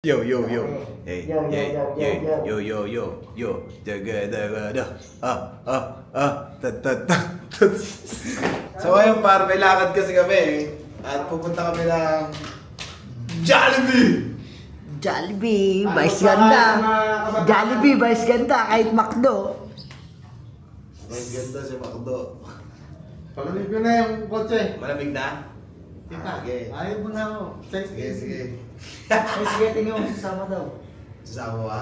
Yo yo yo, hey Yo, yo, hey yo, yo, hey yo. yo yo yo yo, jaga So ngayon par, may lakad kasi kami at pupunta kami ng Jollibee. Jollibee, Vice ganda. Jollibee, Vice ganda, kahit McDo. Ang ganda si Macdo. Palamig ko na yung kotse. Malamig na? Tita, Sige. ayaw mo na ako. Sige, sige. Ay, sige, tingin mo, sasama daw. Sasama ka?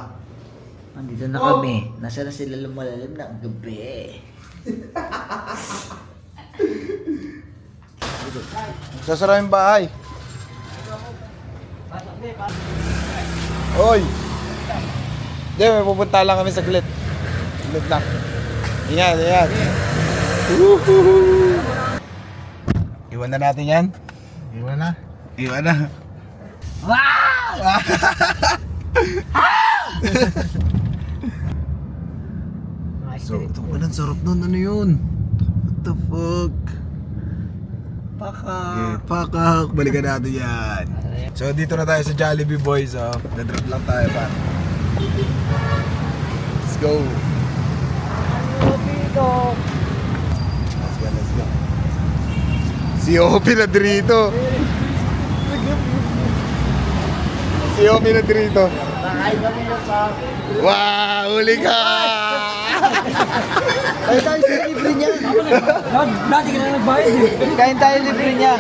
Andito na kami. Nasa na sila lumalalim ng gabi. Sasara yung bahay. Oy! Hindi, may pupunta lang kami saglit. Saglit lang. Ingat, ingat. Iwan na natin yan. Iwan na. Iwan na. Wow! So, ito pa ng sarap nun. Ano yun? What the fuck? Pakak. Pakak. Balikan natin yan. So, dito na tayo sa Jollibee boys. Oh. Nadrop lang tayo pa. Let's go. Let's go. Si Opi na dito. Si Opi na dito. Wow, huli ka! Kain tayo sa libre niya. Dati ka na nagbayad eh. Kain tayo libre niya.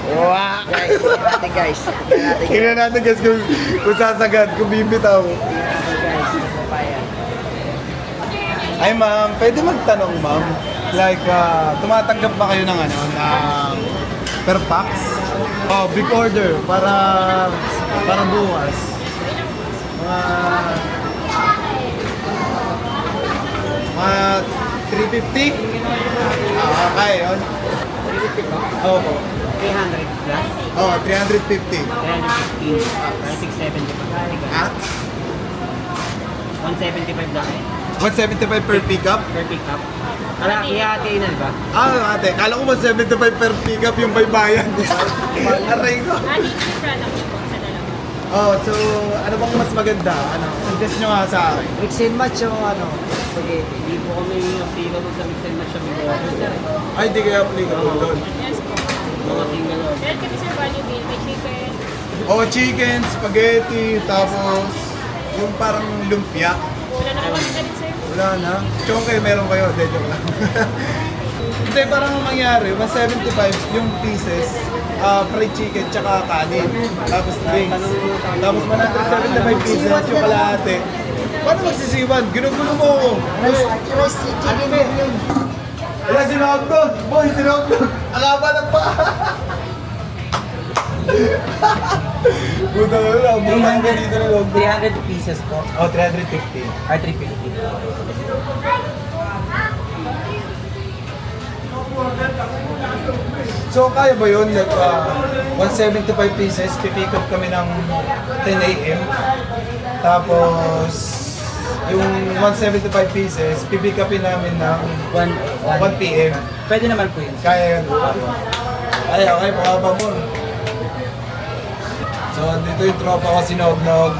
Wow! Guys, tingnan natin guys. Tingnan natin guys kung sasagad, kung bibitaw. Guys, papaya. Ay ma'am, pwede magtanong ma'am. Like, tumatanggap ba kayo ng ano, ng per pax? Oh, big order para bukas. Mga 350? Okay, yun. 350 po? Oo po. 300 plus? Oh, 350. 350. 670 pa. Ha? 175 lang eh. 175 per pickup? Per pick up. Kaya ihatiin na ba? Ah, ate, kala ko 175 per pickup yung baybayan. Aray ko. Oh, so ano bang mas maganda? Ano? Suggest nyo nga sa akin. Mix and match o ano? Spaghetti. Hindi po kami applicable sa mix and match sa big order sir. Ay, di kayo applicable doon. Yes po. Mga single order. Meron kami sa value meal, may chicken. Oh, chicken, spaghetti, tapos yung parang lumpia. Wala na kami na rin sir. Wala na. Chongke, meron kayo. Hindi, joke lang. Hindi, parang ang mangyari, 175 yung pieces, fried chicken, tsaka kanin. Tapos drinks. Tapos 175 pieces, yung kalahati. Paano magsisiwan? Ginugulo mo ako. Rice chicken yun. Wala, sinawag doon. Boy, sinawag doon. Ang haba ng paa. Puta na lang. Bumahan ka dito na loob. 300 pieces po. Oh, 350. Or 350. So, kaya ba yun? Like, 175 pieces, pipick up kami ng 10 a.m. Tapos, yung 175 pieces, pipick upin namin ng 1 p.m. Pwede naman po yun. Kaya yun. Ay, okay, pakaba mo. So, dito yung tropa ko sinog-nog.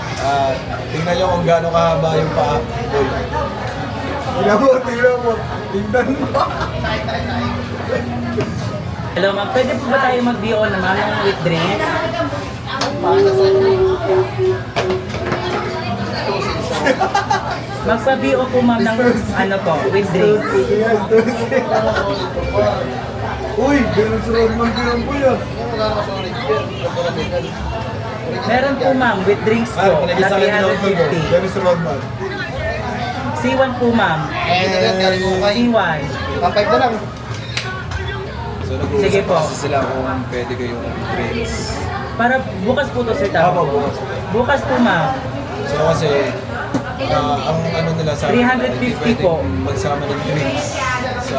Tingnan nyo kung gaano kahaba yung paa. Uy. Tingnan mo, tingnan mo. Tingnan mo. Hello ma'am, pwede po ba tayo mag-BO naman ng with drinks? Magpa-BO po ma'am ng ano po, with drinks. Uy, ganun sa Rodman pinang po yan. Meron po ma'am, with drinks po, na 350. Ganun sa Rodman. C1 po ma'am. C1. Papay ko lang. So, Sige po. kasi sila kung pwede kayong drinks. Para bukas po to sir Tama, tama. bukas. Bukas po ma'am. So, kasi ang ano nila sa 350 po. magsama ng drinks sa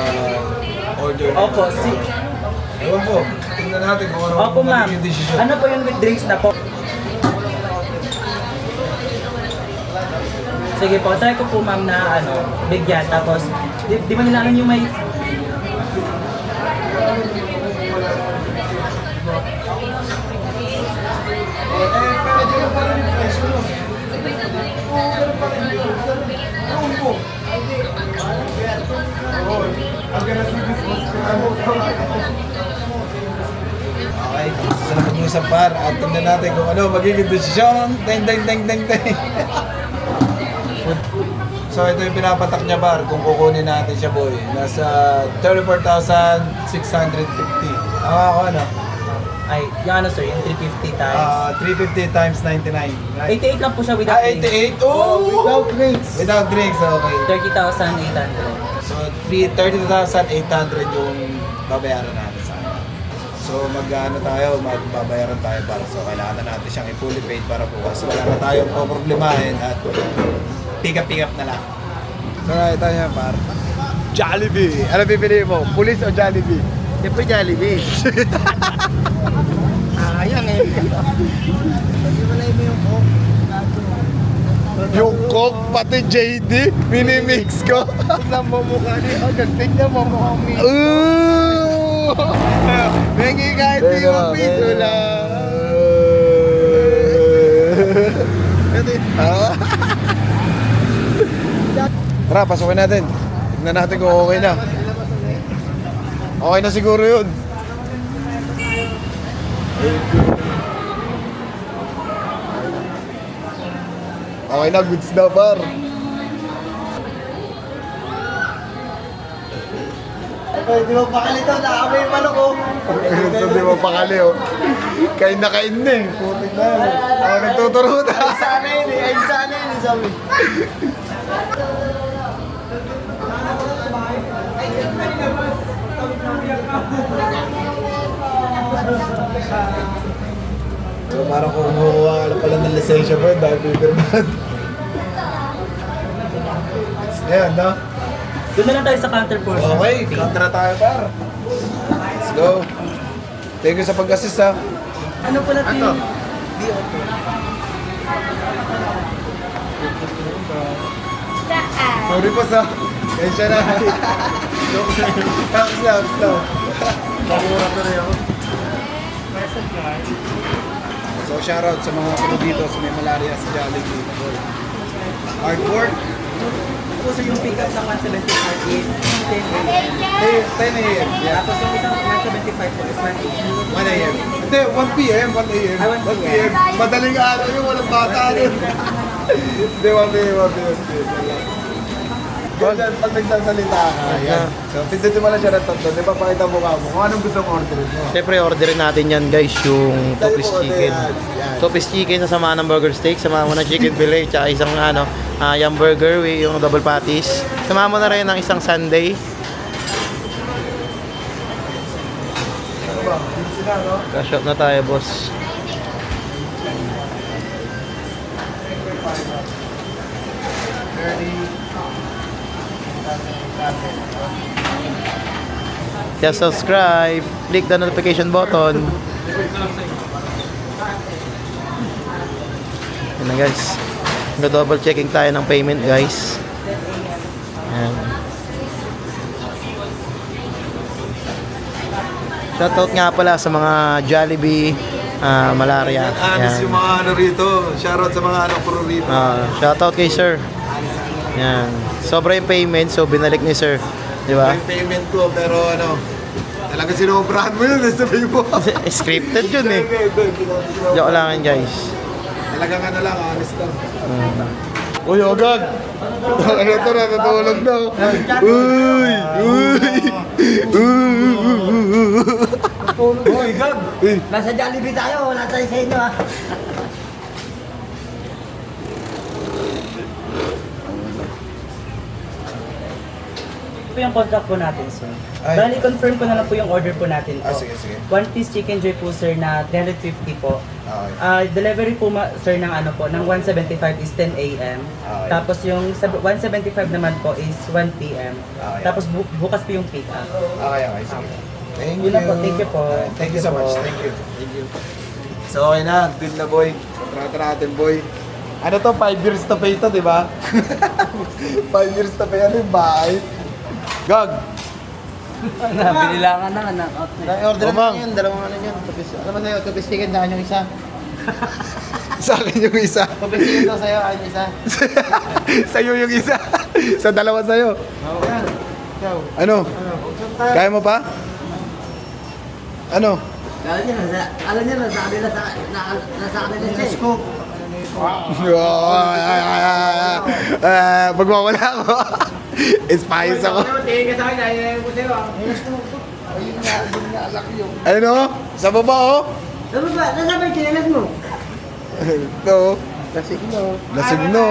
order nila. Opo, Ewan po, tingnan natin kung ano Opo ma'am. magiging decision. Ano po yung with drinks na po? Sige po, try ko po ma'am na ano, bigyan. Tapos, di ba nila alam yung may Okay, sa na mag-usap par at tingnan natin kung ano magiging desisyon. Deng, deng, deng, deng, deng. So ito yung pinapatak niya par kung kukunin natin siya boy. Nasa 34,650. Ako ano? Ay, yung ano sir, yung 350 times. 350 times 99. Right? 88 lang po siya without drinks. 88? Oh! Without drinks. Without drinks, okay. 30,800. So 32,800 yung babayaran natin sa akin. So mag-ano tayo, magbabayaran tayo para so kailangan na natin siyang i-fully paid para bukas. Wala na tayong poproblemahin at pick up na lang. So ito yan par. Jollibee! Ano pipili mo? Police o Jollibee? Siyempre Jollibee. Ayang eh. Yung Coke, pati JD, minimix ko. Tignan mo mukha ni Agad. Tignan mo mukhang mi. Mengi kahit di mo piso lang. Tara, pasukin natin. Tignan natin kung okay na. Okay na siguro yun. Okay na, goods na par. Ay, di mo pakali to. Nakakamay yung manok ko. Ito di mo pakali oh. Kain na eh. Putik na yan. Ako nagtuturo na. Sana yun eh. Ay, sana yun eh. Sabi. So parang kung kumukuha ka lang pala ng lisensya mo, dahil paperman. Ayan, no? Doon na lang tayo sa counter po. sir. Okay, kontra tayo par. Let's go. Thank you sa pag-assist ha. Ano pala ito? Saan? Sorry po sa. Kaya na. Tapos lang. Makurap na rin ako. So shoutout sa mga puno dito sa may malaria sa Jollibee. Hard work. Tapos yung pick up sa 175 is 10 a.m. Hey, 10 a.m. Yeah. Tapos yung isang 175 po is 1 a.m. 1 a.m. Hindi, 1 p.m. 1 a.m. Ay, 1 1 p.m. Madaling araw yung walang bata rin. Hindi, 1 p.m. 1 p.m. Ganyan, pag nagsasalita ka, yan. So, pindutin mo lang siya ng tatlo. Di ba, pakita mo ka mo kung anong gusto mong orderin mo. Siyempre, orderin natin yan guys, yung two-piece chicken. Yan. Two-piece chicken, sasama ng burger steak, sama mo ng chicken fillet, tsaka isang yum burger with yung double patties. Sama mo na rin ng isang sundae. Ano ba? Busy na, no? Cash out na tayo, boss. Just subscribe, click the notification button. Yan na guys. Double checking tayo ng payment guys. Yan. Shoutout nga pala sa mga Jollibee, Malaria. Honest yung mga ano rito. Shoutout sa mga ano pro rito. Shoutout kay sir. Yan. Sobra yung payment, so binalik ni sir. Di ba? Yung payment ko, pero ano, talaga sinobrahan mo yun, sabi mo. Scripted yun eh. Joke lang guys. Talagang ano lang, honest lang. Uy, agad! Ano to, natutulog na. Uy! Uy, gag! Nasa Jollibee tayo, wala tayo sa inyo ah. Ito po yung contract po natin, sir. Ay. Bali, confirm ko na lang po yung order po natin po. Sige. One piece chicken joy po, sir, na 350 po. Okay. Delivery po, sir, ng ano po, ng 175 is 10 a.m. Okay. Tapos yung 175 naman po is 1 p.m. Okay. Tapos bukas po yung pick up. Okay, sige. Thank Yun lang po, thank you po. Thank you so much, thank you. So okay na, deal na boy. Kontrata natin boy. Ano to, 5 years to pay to, di ba? 5 years to pay, ano yung bahay? Gag! Binilangan na anak. Order Omang. na yun. Dalawang ano yun. Ano ba sa'yo? Two-piece chicken sa yung isa. Sa akin yung isa. Two-piece chicken to sa'yo. Ayun isa. Sa'yo yung isa. Sa dalawa sa'yo. Oo yan. Ikaw. Ano? Ano? Kaya mo pa? Ano? Alam niya, nasa kanila siya eh. Scoop. Magwawala ako. Spice ako. Tingin ka sa akin, ayayin ko sa'yo ah. Ayun nga, alak yun. Ano? Sa baba, oh. Ano ba? Nasa ba yung chinelas mo? Ito. Lasig no. Lasig no.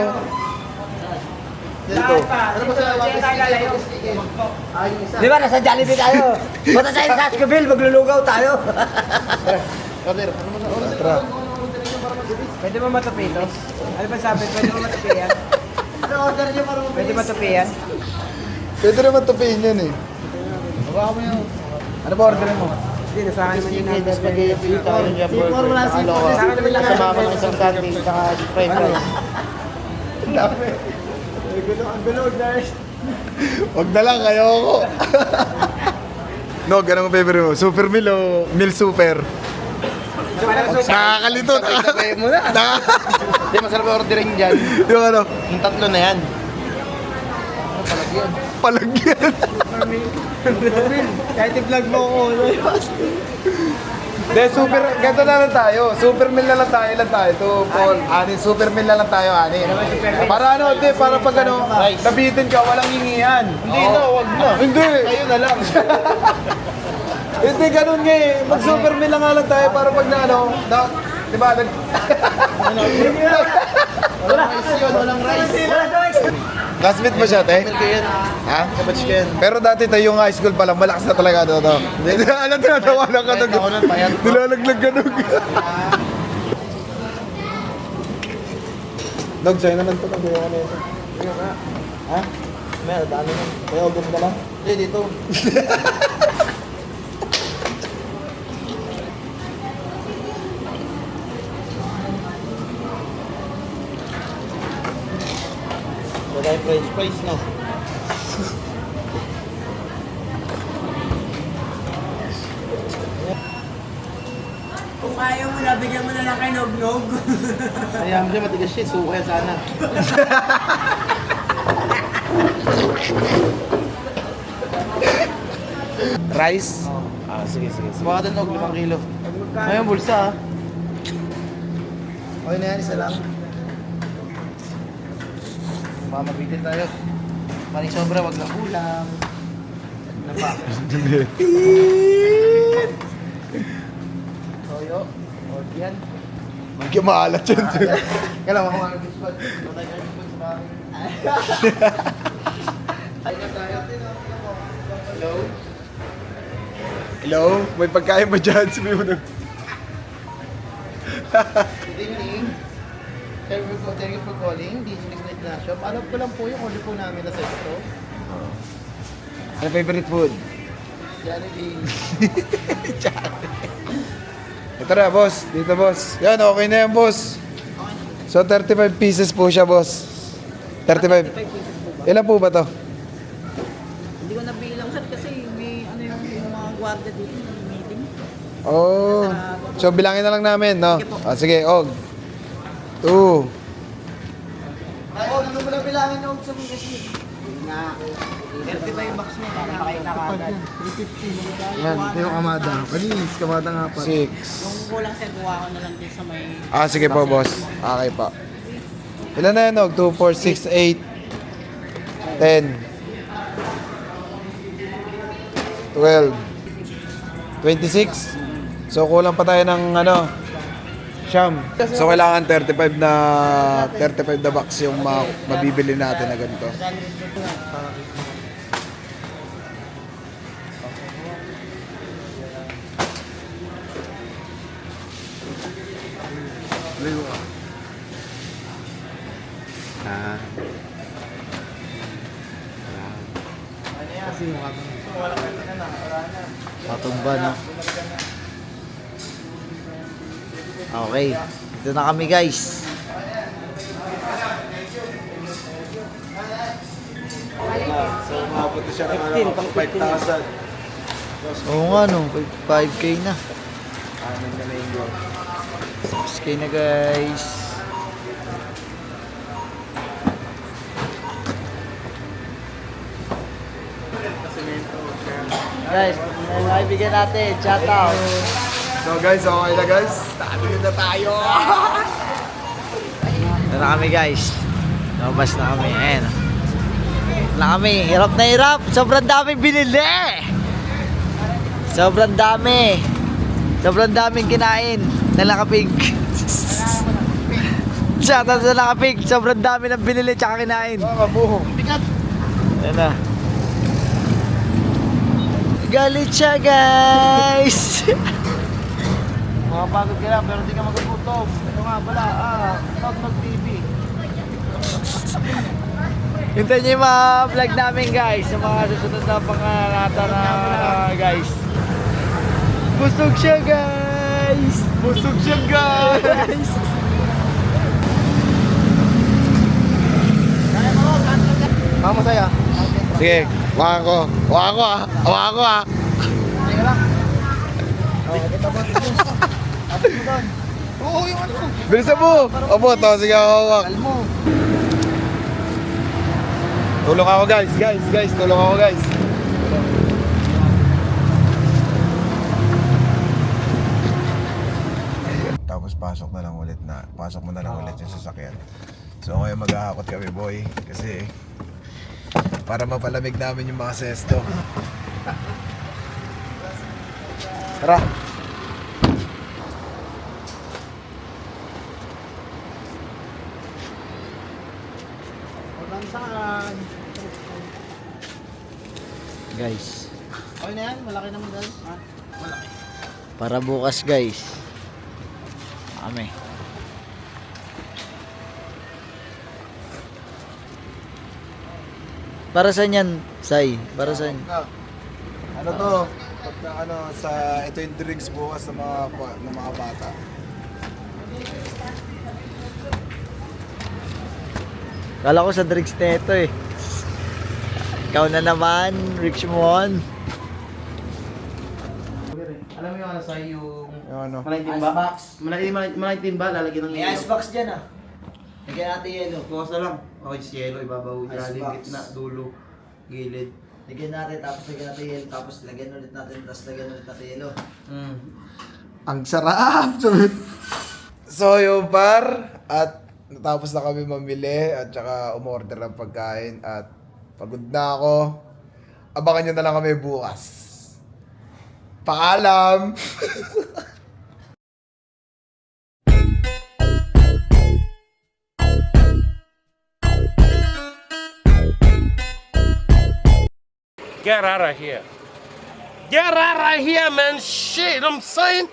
Dito. Ano ba sa ayun isa. Di ba, nasa Jollibee tayo? Punta tayo sa Escobil, maglulugaw tayo. Order. Ano ba sa order? Tara. Pwede mo matupi ito? Ano ba sabi? Pwede mo matupi yan? Ano order niyo para Pwede matupi yan? Pwede naman tupiin yan eh. Baba mo yun. Ano ba orderin mo? Hindi, nasa akin naman yung Chicken, number. spaghetti, tayo yung burger, saka loka. Sa akin naman lang Kasama ko ng isang candy, saka french fries. Ang gulo, guys. Huwag na lang, ayoko. No, ganun ang favorite mo. Super meal o meal super? Nakakalito. Sabay mo na. Hindi, masarap orderin dyan. Yung ano, Yung tatlo na yan. Palagyan. palagyan. Kahit i-vlog mo ako. Hindi, super, ganito na lang tayo. Super meal na lang tayo. Ilan tayo? 2, 4, 6. Super meal na lang tayo, 6. Para ano, hindi, para pag ano, nabitin ka, walang hingihan. Hindi na, wag na. Hindi. Kayo na lang. Hindi, ganun nga eh. Mag-super meal na nga lang tayo para pag na ano, di ba, Walang rice yun, walang rice. Classmate mo siya, te? Milk yan. Ha? Kabatch ka yan. Pero dati tayo yung high school pa lang, malakas na talaga ito. Hindi, alam na, natawa lang ka Kahit ako nun, payat mo. Nilalaglag ka nung. Dog, sa'yo naman ito. Nagawa ka na ito. Ha? May, daan yun. Kaya order ka lang? Hindi, dito. Wala yung french fries, no? Kung ayaw mo na, bigyan mo na lang kay Nog-Nog. Kaya mo siya matigas siya, suka sana. Rice? Ah, sige. Baka din, 5 kilo. Ngayon, bulsa ah. Okay na yan, isa lang. Mamabitin tayo. Maring sobra, wag lang kulang. Napa. Toyo. O, yan. Magkamalat yun. Kailangan ako mga bisbag. Matay ka bisbag sa bahay. Hello? Hello? May pagkain ba dyan? Sabi mo na. Good evening. Thank you for calling. This is Nick na shop. Ano ko lang po yung order po namin na sa ito? Ano favorite food? Jollibee. Ito na, boss. Dito, boss. Yan, okay na yan, boss. So, 35 pieces po siya, boss. 35. Ilan po ba to? Hindi ko nabilang sir kasi may ano yung mga gwardiya dito, may meeting. Oh. So, bilangin na lang namin, no? Ah, sige, Og. 2. Oh, ano mo na bilangin yung sa mga kasi? Na, 35 bucks na para makita ka agad. Yan, ito yung kamada. Kanilis, kamada nga pa. 6. Kung kulang sir, kuha ko na lang din sa may... Ah, sige po, boss. Okay pa. Ilan na yan, Og? 2, 4, 6, 8, 10, 12, 26. So, kulang pa tayo ng ano, siyam. So, kailangan 35 na box yung mabibili natin na ganito. Ah. Matumba, no? Okay. Ito na kami, guys. So, umabot na siya ng 5,000. Oo nga, no? 5K na. Amin na yung goal. 6K na, guys. Guys, mga kaibigan natin, shout out. So guys, okay na guys. Dami na tayo. Ito na kami guys. Lumabas na kami. Ayan. Na kami. Hirap na hirap. Sobrang daming binili. Sobrang dami. Sobrang daming kinain. Nalakapig. Shoutout sa nakapig. Sobrang dami ng binili tsaka kinain. Kabuho. Ayan na. Galit siya guys. Makapagod ka lang pero hindi ka magugutom. Ito nga pala, Tognog TV. Hintayin niyo yung mga vlog namin guys. Sa mga susunod na pangalata na guys. Busog siya guys. Busog siya guys. Mama saya. Sige, hawakan ko. Hawakan ko ah. Hawakan ko ah. Oo, yung ano. Bilisan mo. Opo, to. Sige, hawak. Kalmo. Tulong ako guys. Guys. Tulong ako guys. Tapos pasok mo na lang ulit yung sasakyan. So ngayon maghahakot kami boy. Kasi para mapalamig namin yung mga sesto. Tara. Walang saan. Guys. Okay na yan, malaki naman guys. Ha? Malaki. Para bukas guys. Kami. Para saan yan, Sai? Para saan? Ano to? Pagka ito yung drinks bukas ng mga bata. Kala ko sa drinks na ito eh. Ikaw na naman, Richmond. Alam mo yung ano sa'yo yung... Yung ano? Malaking timba? Icebox. Malaking timba, lalagyan ng yelo. icebox dyan ah. Lagyan natin yelo. Bukas na lang. Okay, si yelo, ibabaw. Ilalim, Icebox. gitna, dulo, gilid. Lagyan natin, tapos lagyan natin yelo, tapos lagyan ulit natin, tapos lagyan ulit natin yelo. Ang sarap! So yung par, at natapos na kami mamili at saka umorder ng pagkain at pagod na ako. Abangan nyo na lang kami bukas. Paalam! Get out of here. Get out of here, man. Shit, I'm saying.